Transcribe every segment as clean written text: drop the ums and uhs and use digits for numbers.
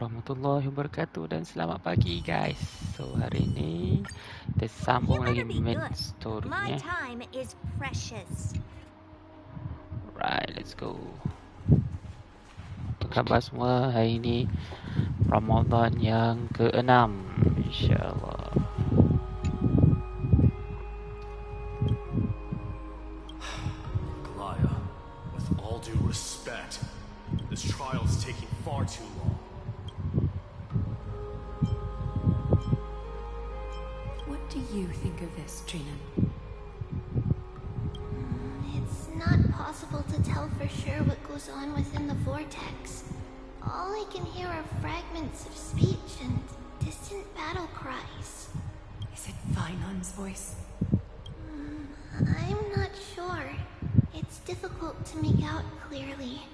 warahmatullahi wabarakatuh dan selamat pagi guys. So hari ini kita sambung lagi main story-nya. Right, let's go. Apa khabar semua? Hari ini Ramadan yang ke-6 insya-Allah. Glaya, with all due respect, this trial is taking far too long. What do you think of this, Trina? It's not possible to tell for sure what goes on within the vortex. All I can hear are fragments of speech and distant battle cries. Is it Vinon's voice? I'm not sure. It's difficult to make out clearly.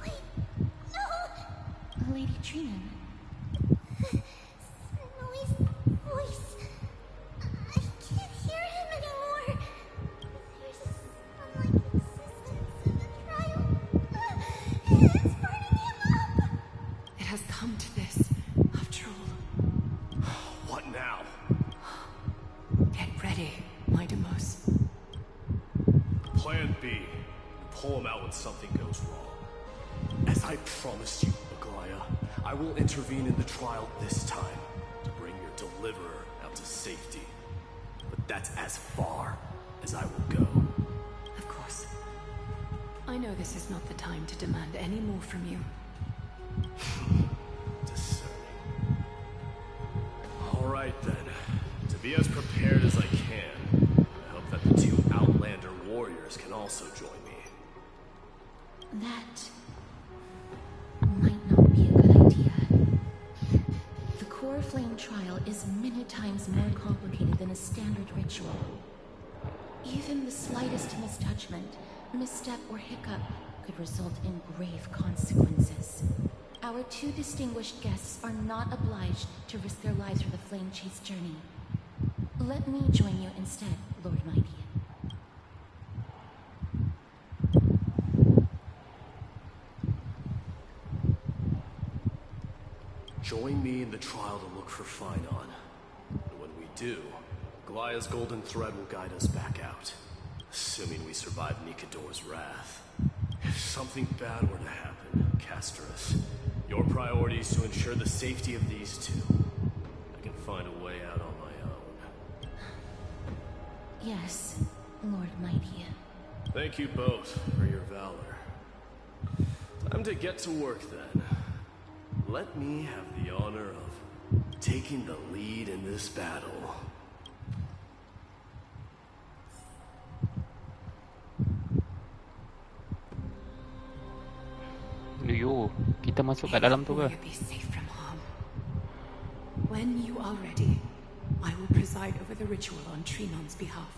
Wait, no! Lady Trina. Snowy's voice. I can't hear him anymore. There's a sun-like existence in the trial. It's burning him up. It has come to this, after all. What now? Get ready, my Demos. Plan B. Pull him out when something goes wrong. As I promised you, Glaya, I will intervene in the trial this time to bring your deliverer out to safety. But that's as far as I will go. Of course. I know this is not the time to demand any more from you. Discerning. All right then. To be as prepared as I can, I hope that the two Outlander warriors can also join me. That might not be a good idea. The core flame trial is many times more complicated than a standard ritual. Even the slightest mistouchment, misstep, or hiccup could result in grave consequences. Our two distinguished guests are not obliged to risk their lives for the flame chase journey. Let me join you instead, Lord Mighty. Join me in the trial to look for Finon. And when we do, Glaya's golden thread will guide us back out. Assuming we survive Nikador's wrath. If something bad were to happen, Casterus, your priority is to ensure the safety of these two. I can find a way out on my own. Yes, Lord Mighty. Thank you both for your valor. Time to get to work then. Let me have the honor of taking the lead in this battle. Yo, kita masuk kat dalam tu ke? Be safe from harm. When you are ready, I will preside over the ritual on Trinon's behalf.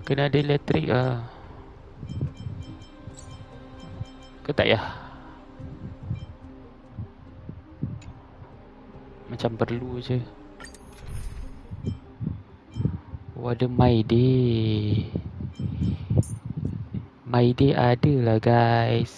Kena ada elektrik ah. Ke tak ya? Macam perlu je. Oh, ada My Day. My Day ada lah guys.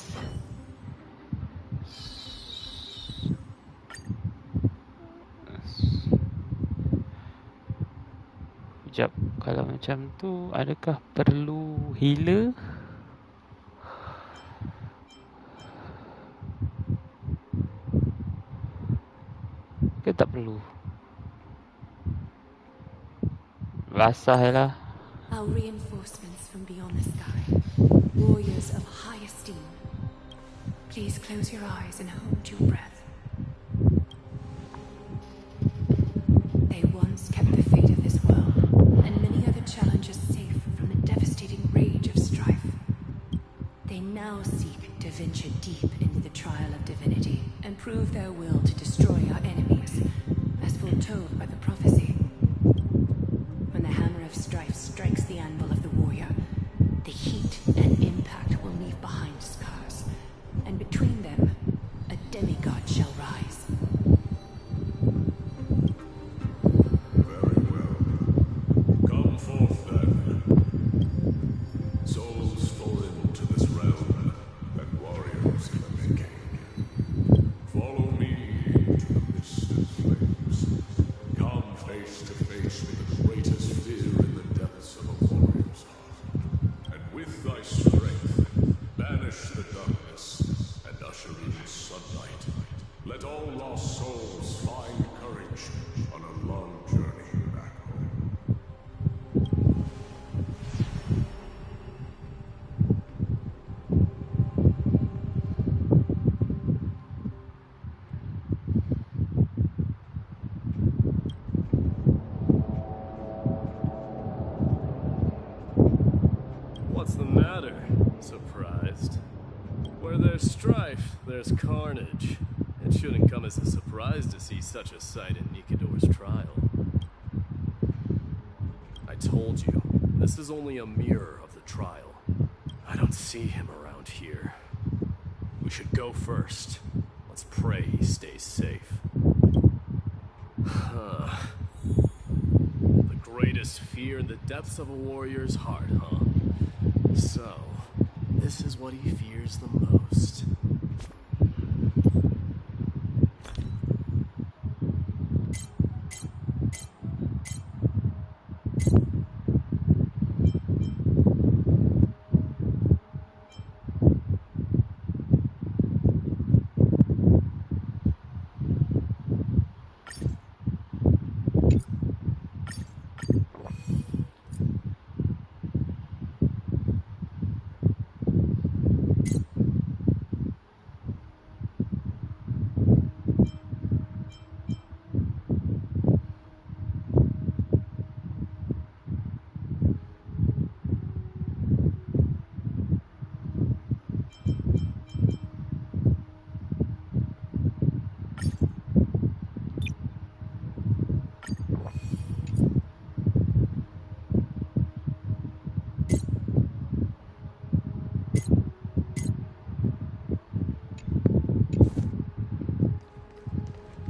Sekejap. Kalau macam tu, adakah perlu healer? Ke tak perlu? Basah je lah. Our reinforcements from beyond the sky, warriors of high esteem. Please close your eyes and hold your breath. They once kept the fate of this world and many other challenges safe from the devastating rage of strife. They now seek to venture deep into the trial of divinity and prove their will to destroy our enemies, as foretold by the prophecy. When the hammer of strife strikes the anvil of the warrior, the heat and impact will leave behind scars, and between them, a demigod shall rise. Very well. Come forth then. lost souls find courage on a long journey back home. What's the matter? Surprised? Where there's strife, there's carnage. It shouldn't come as a surprise to see such a sight in Nikador's trial. I told you, this is only a mirror of the trial. I don't see him around here. We should go first. Let's pray he stays safe. The greatest fear in the depths of a warrior's heart, huh? So, this is what he fears the most.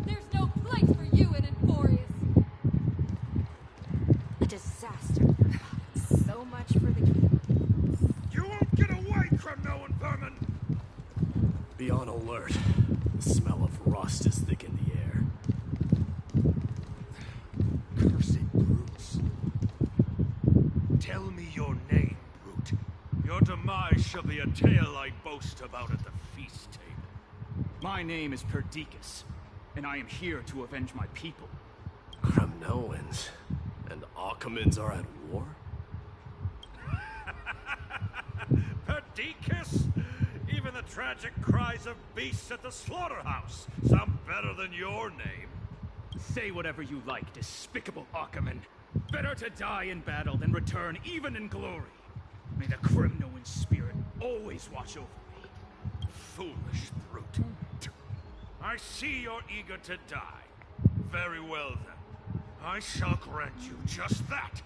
There's no place for you in Enforius. A disaster. So much for the keep. You won't get away, criminal vermin! Be on alert. The smell of rust is thick in the air. Cursed brutes. Tell me your name, brute. Your demise shall be a tale I boast about at the feast table. My name is Perdiccas, and I am here to avenge my people. Kremnoans and Akamans are at war? Perdiccas? Even the tragic cries of beasts at the slaughterhouse sound better than your name. Say whatever you like, despicable Achaman. Better to die in battle than return even in glory. May the Kremnoan spirit always watch over me. Foolish brute. I see you're eager to die. Very well then. I shall grant you just that.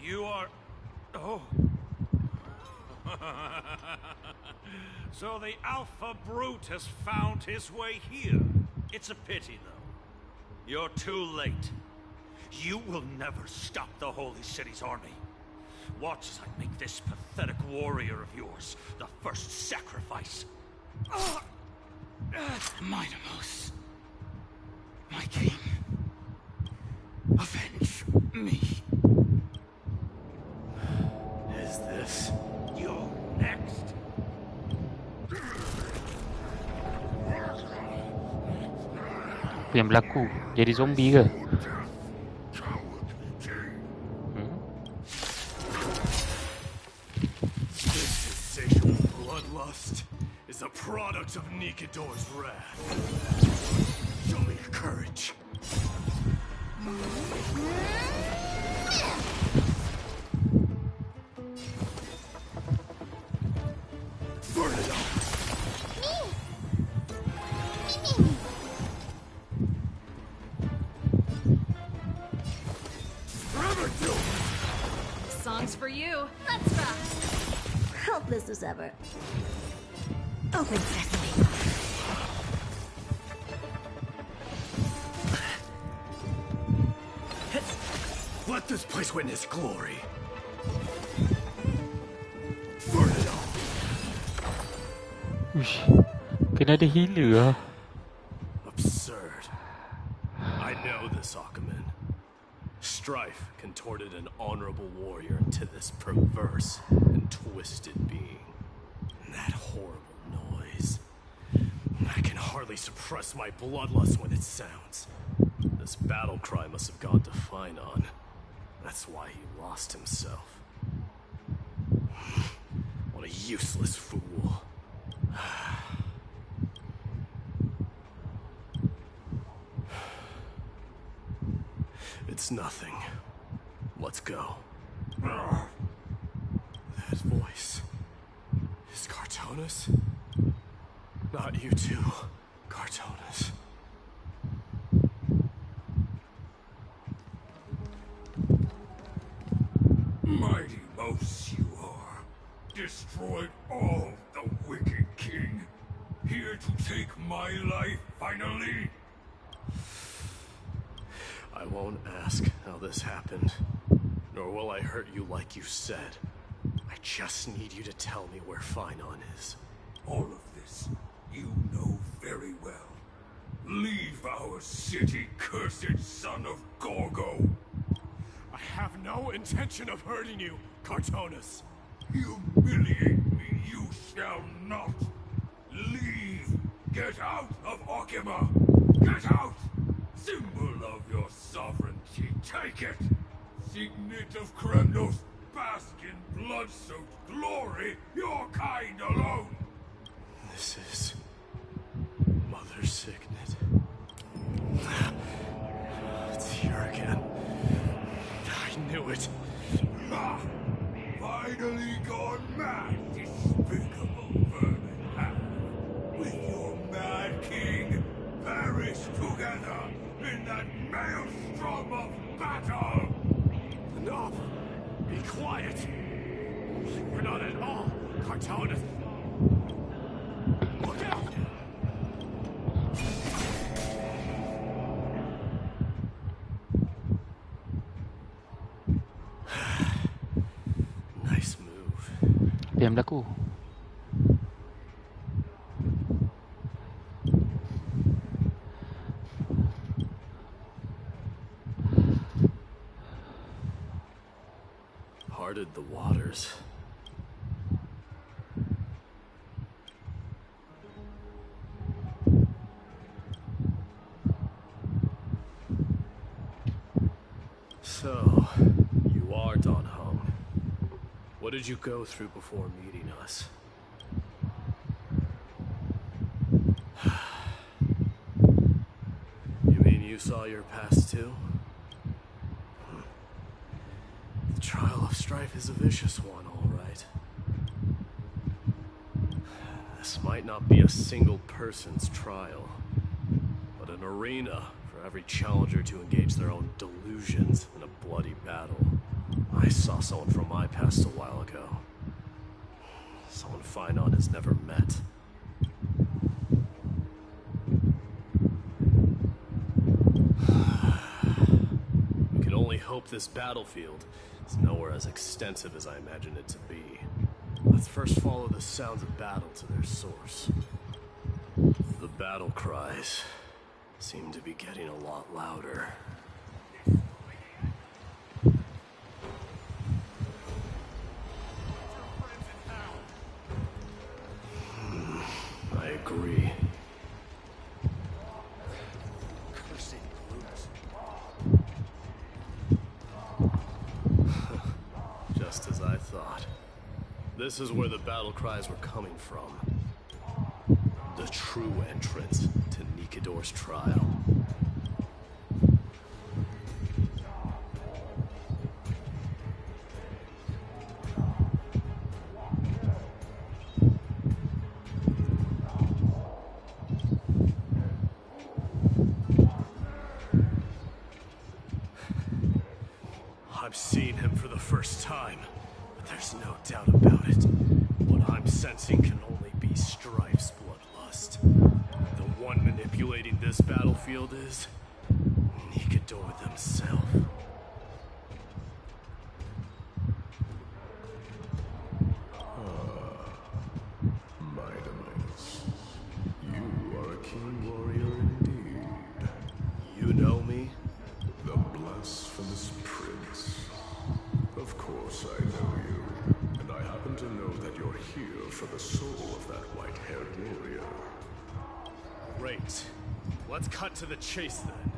You are... Oh. So the Alpha Brute has found his way here. It's a pity, though. You're too late. You will never stop the Holy City's army. Watch as I make this pathetic warrior of yours the first sacrifice. Minimos, my king, avenge me. Is this? You're next. Apa yang berlaku? Jadi zombie ke? This insatiable bloodlust is a product of Nikador's wrath. Show me your courage. Burn it up. Forever do it. Songs for you. Let's rock. Helpless as ever. Open sesame. Let this place witness glory. Burn it up. Uish, kena ada healer lah. Absurd. I know this, Achaman. Strife contorted an honorable warrior into this perverse and twisted being. inherently suppress my bloodlust when it sounds. This battle cry must have gone to Finon. That's why he lost himself. What a useless fool. It's nothing. Let's go. That voice... is Cartonis? Not you too, Cartonis. Mighty mouse you are. Destroyed all the wicked king. Here to take my life finally. I won't ask how this happened, nor will I hurt you like you said. I just need you to tell me where Finon is. All of this you know very well. Leave our city, cursed son of Gorgo. I have no intention of hurting you, Cartonis. Humiliate me you shall not. Leave. Get out of Okima. Get out. Symbol of your sovereignty, take it! Signet of Kremnos, bask in blood-soaked glory, your kind alone! This is... Mother's signet. It's here again. I knew it. Ha! Finally gone mad, despicable vermin have. With your mad king, perish together! In that maelstrom of battle! Enough! Be quiet! We're not at all, Cartonis! Look out! Nice move. Diam berlaku. Parted the waters. So, you are Don Hung. What did you go through before meeting us? You mean you saw your past too? The trial of strife is a vicious one, all right. This might not be a single person's trial, but an arena for every challenger to engage their own delusions in a bloody battle. I saw someone from my past a while ago. Someone Finon has never met. We can only hope this battlefield is nowhere as extensive as I imagined it to be. Let's first follow the sounds of battle to their source. The battle cries seem to be getting a lot louder. I agree. Just as I thought. This is where the battle cries were coming from. The true entrance to Nikador's trial. I'm seeing him for the first time, but there's no doubt about it. What I'm sensing can only be Strife's bloodlust. The one manipulating this battlefield is Nikador themselves. Mightimus, you are a keen warrior indeed. You know me? The blasphemous prince. Of course I know you, and I happen to know that you're here for the soul of that white-haired warrior. Great. Let's cut to the chase then.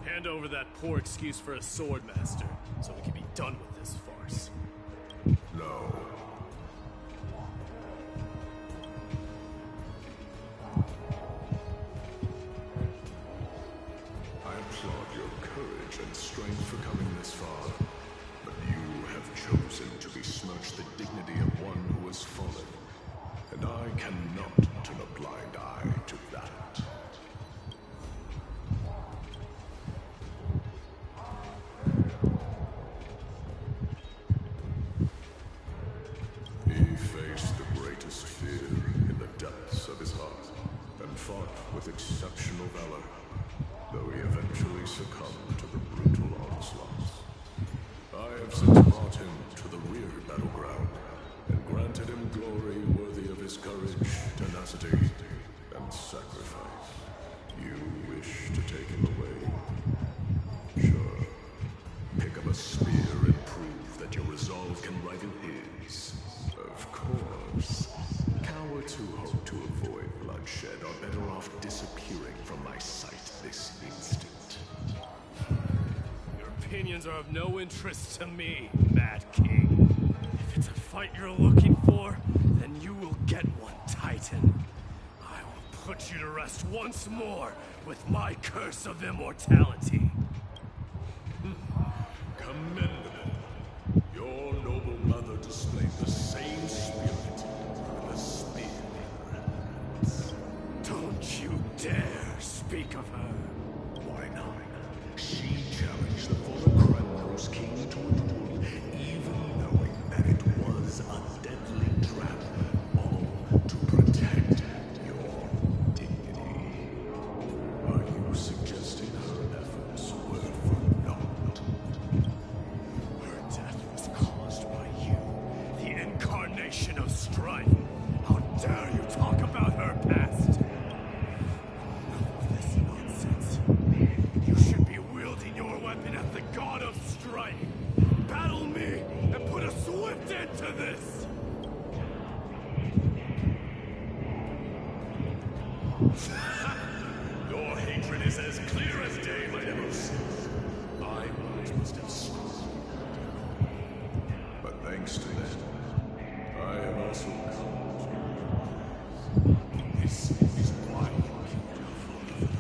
Hand over that poor excuse for a sword master, so we can be done with this farce. No. I applaud your courage and strength for coming this far, but you have chosen to besmirch the dignity of one who has fallen, and I cannot turn a blind eye to that. He faced the greatest fear in the depths of his heart, and fought with exceptional valor, though he eventually succumbed to the brutal onslaughts. I have since brought him to the rear battleground, and granted him glory worthy of his courage, tenacity, and sacrifice. You wish to take him away? Sure. Pick up a spear and prove that your resolve can rival his. Of course. Cowards who hope to avoid bloodshed are better off disappearing from my sight this instant. Your opinions are of no interest to me, Mad King. If it's a fight you're looking for, then you will get one, Titan. I will put you to rest once more with my curse of immortality. Commendable. Your noble mother displayed the same spirit with a spear. Don't you dare speak of her. Why not? She challenged the former Kremnos king to a duel, even knowing that it was a deadly trap, all to protect your dignity. Are you suggesting her efforts were for naught? Her death was caused by you, the incarnation of strife. How dare you talk about her past? Enough of this nonsense. You should be wielding your weapon at the god of strife. Battle me and put a swift end to this! Your hatred is as clear as day, my Demos. My words must have struck. But thanks to that, I have also come. This is why you killed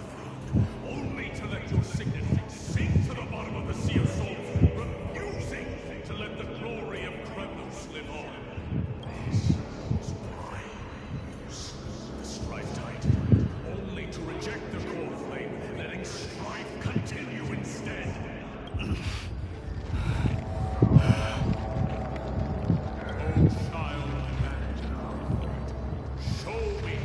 your only to let your signet sink to the bottom of the sea of souls, refusing to let the glory of Kremnos live on. This is why you slew the Strife Titan, only to reject the core flame, letting strife continue instead. Oh, child of man, show me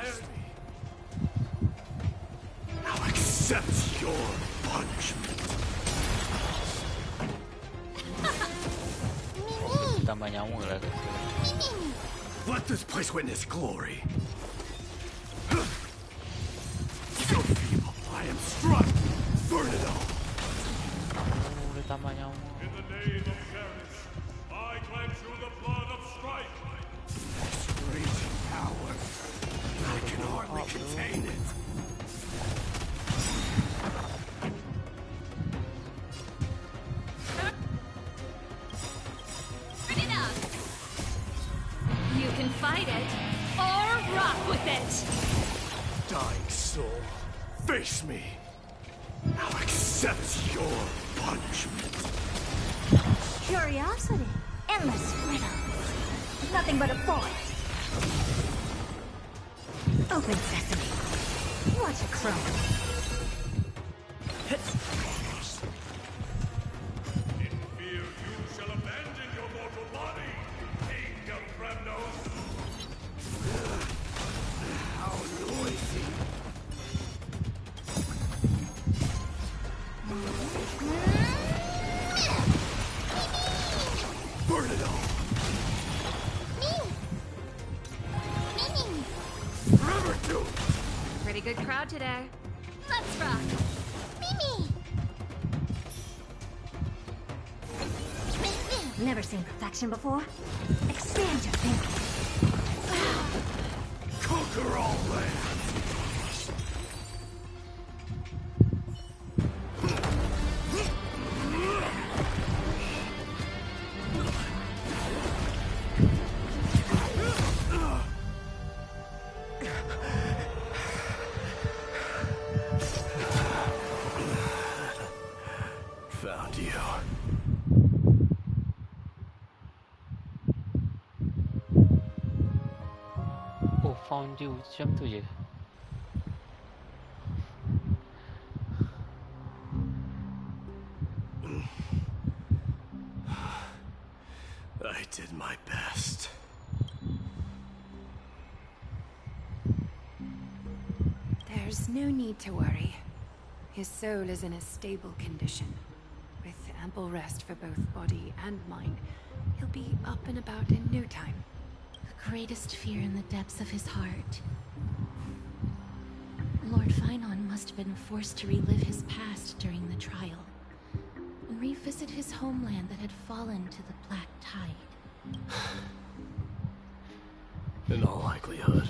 Face me. Now accept your punishment. Tambah nyawa lah kat situ. Let this place witness glory. So feeble, I am struck. Burn it all. Dia tambah nyawa. In the name of Paris, I cleanse you the blood of strife. Raging power. I can hardly contain it. You can fight it, or rock with it! Dying soul, face me. Now accept your punishment. Curiosity. Endless riddle. Nothing but a void. Open sesame. What a crumb. In fear you shall abandon your mortal body, King of Fremnos. How noisy. Burn it all. Forever doomed. Pretty good crowd today. Let's rock! Mimi! Never seen perfection before. Expand your thinking. Conquer all land. Found you. Oh, found you. Macam tu je. I did my best. There's no need to worry. His soul is in a stable condition. With ample rest for both body and mind, he'll be up and about in no time. The greatest fear in the depths of his heart. Lord Finon must have been forced to relive his past during the trial, and revisit his homeland that had fallen to the Black Tide. In all likelihood.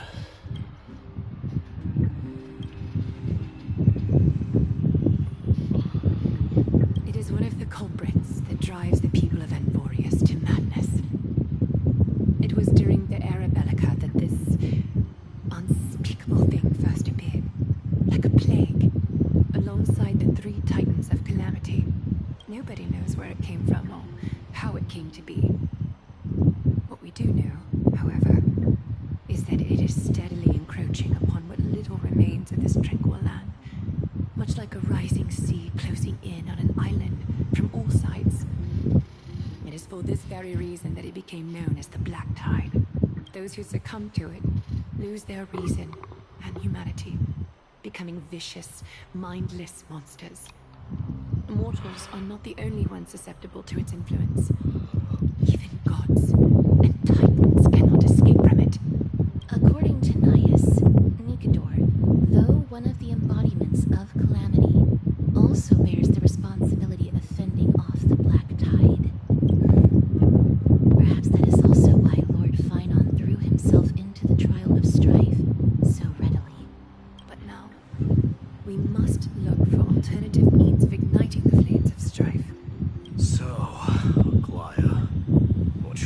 It is one of the culprits that drives the people of Anvorius to madness. It was during the Era Bellica that this unspeakable thing first appeared, like a plague, alongside the three titans of calamity. Nobody knows where it came from or how it came to be. What we do know, however, is that it is steadily encroaching upon what little remains of this tranquil land, much like a rising sea closing in on an island from all sides. It is for this very reason that it became known as the Black Tide. Those who succumb to it lose their reason and humanity, becoming vicious, mindless monsters. Mortals are not the only ones susceptible to its influence. Even gods and titans cannot escape from it. According to Nias, Nikador, though one of the embodiments of calamity, also bears the responsibility of fending off the Black Tide. Perhaps that is also why Lord Finon threw himself into the trial of strife so readily. But now, we must look for alternative means of igniting the flames of strife. So, Glaya, what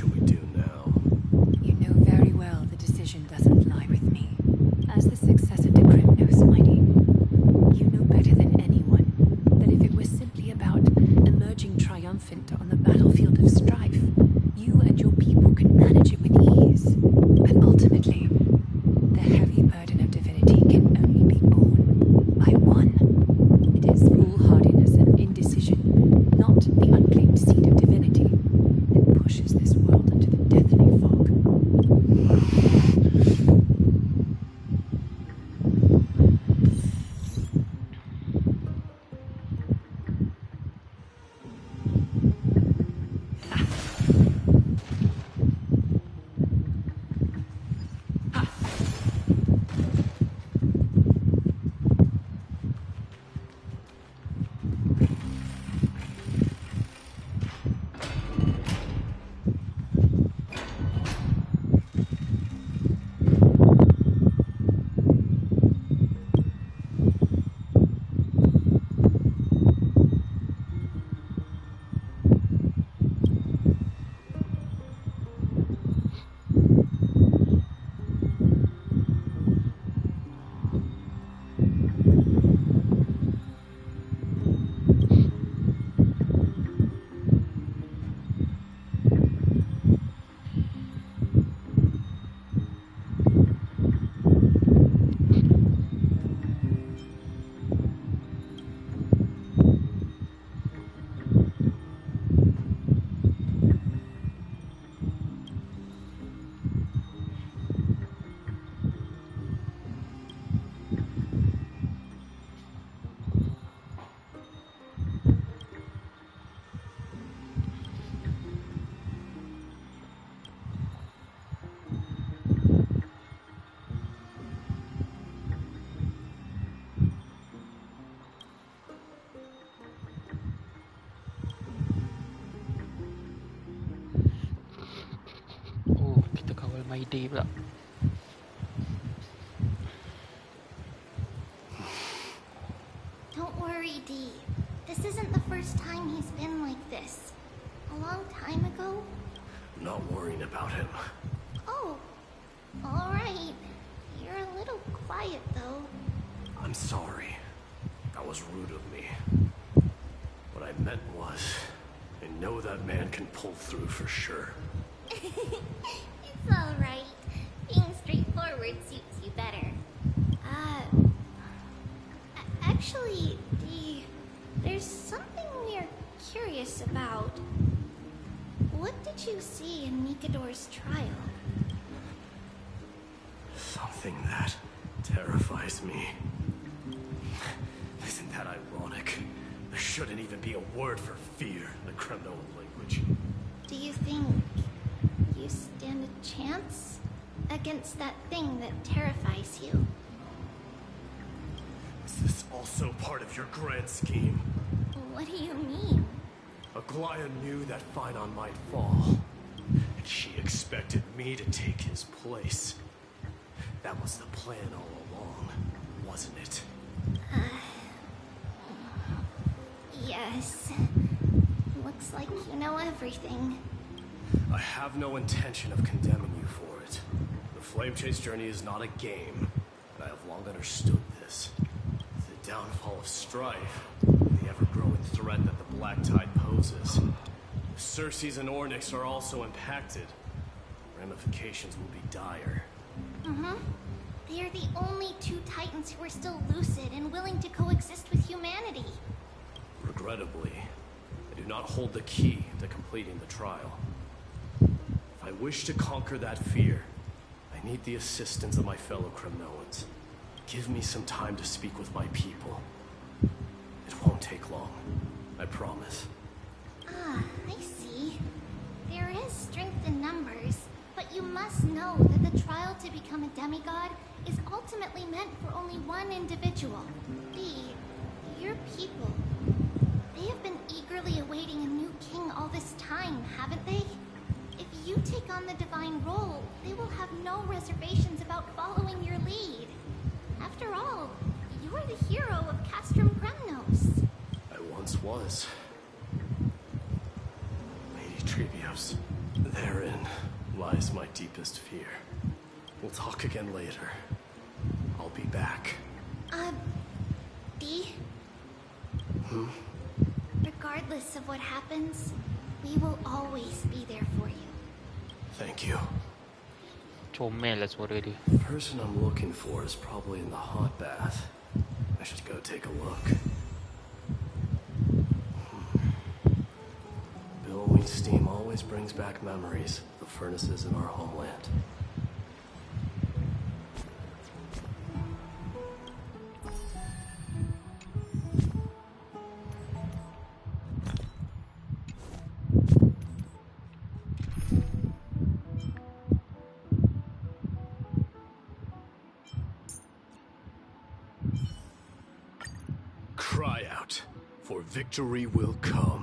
My day pula. Don't worry, Dee. This isn't the first time he's been like this. A long time ago? I'm not worrying about him. Oh, alright. You're a little quiet, though. I'm sorry. That was rude of me. What I meant was, I know that man can pull through for sure. It's alright. Being straightforward suits you better. Actually, Dee, there's something we're curious about. What did you see in Nikador's trial? Something that terrifies me. Isn't that ironic? There shouldn't even be a word for fear in the Kremlin language. Do you think you stand a chance against that thing that terrifies you? Is this also part of your grand scheme? What do you mean? Aglaya knew that Phynon might fall, and she expected me to take his place. That was the plan all along, wasn't it? Yes. Looks like you know everything. I have no intention of condemning you for it. The Flame Chase journey is not a game, and I have long understood this. The downfall of Strife, the ever-growing threat that the Black Tide poses. Circes and Ornyx are also impacted. Ramifications will be dire. They are the only two Titans who are still lucid and willing to coexist with humanity. Regrettably, I do not hold the key to completing the trial. If I wish to conquer that fear, I need the assistance of my fellow Kremnoans. Give me some time to speak with my people. It won't take long, I promise. Ah, I see. There is strength in numbers, but you must know that the trial to become a demigod is ultimately meant for only one individual. Your people. They have been eagerly awaiting a new king all this time, haven't they? If you take on the divine role, they will have no reservations about following your lead. After all, you're the hero of Castrum Kremnos. I once was. Lady Trebios, therein lies my deepest fear. We'll talk again later. I'll be back. Dee? Regardless of what happens, we will always be there for you. Thank you. Comel lah suara dia. The person I'm looking for is probably in the hot bath. I should go take a look. Billowing steam always brings back memories of the furnaces in our homeland. Cry out, for victory will come.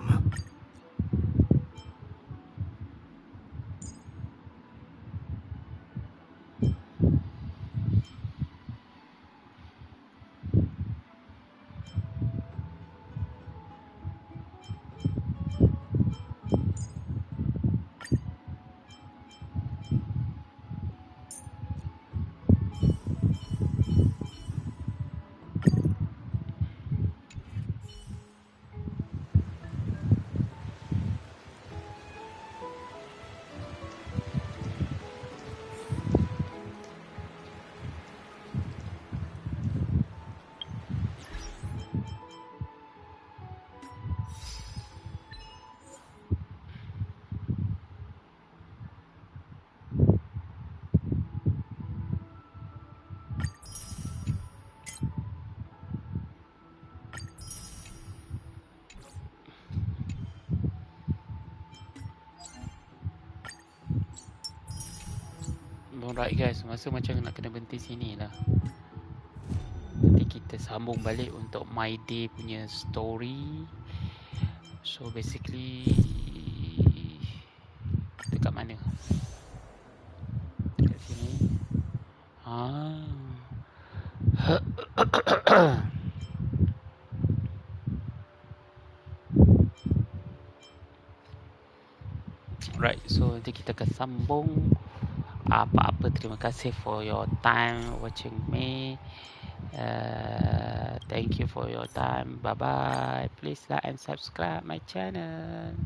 Alright guys, masa macam nak kena berhenti sini lah. Nanti kita sambung balik untuk My Day punya story. So basically dekat mana? Ah. Right, so nanti kita akan sambung apa-apa. Terima kasih for your time watching me. Thank you for your time. Bye bye. Please like and subscribe my channel.